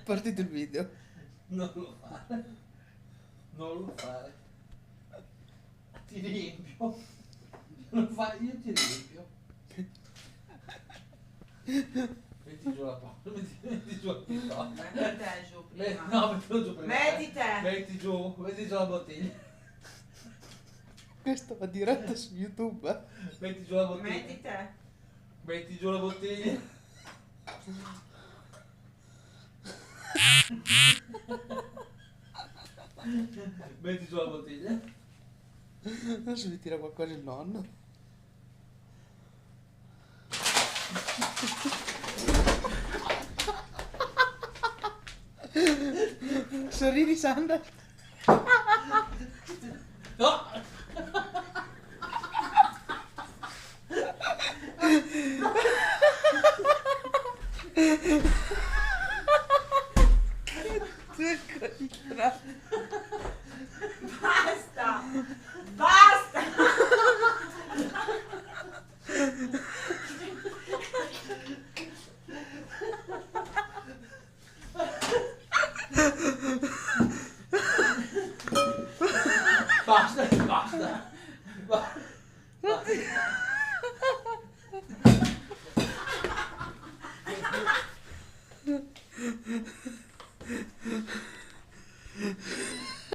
Partito il video. Non lo fare. Non lo fare. Ti riempio. Non fare, io ti riempio. Metti giù la porta, metti giù il pistone. Metti te giù prima. No, mettilo giù prima. Metti te. Metti giù la bottiglia. Questo va diretto su YouTube. Metti giù la bottiglia. Metti te. Metti giù la bottiglia. Metti giù la bottiglia. Adesso mi tira qualcosa il nonno. Sorridi, Sandra. No!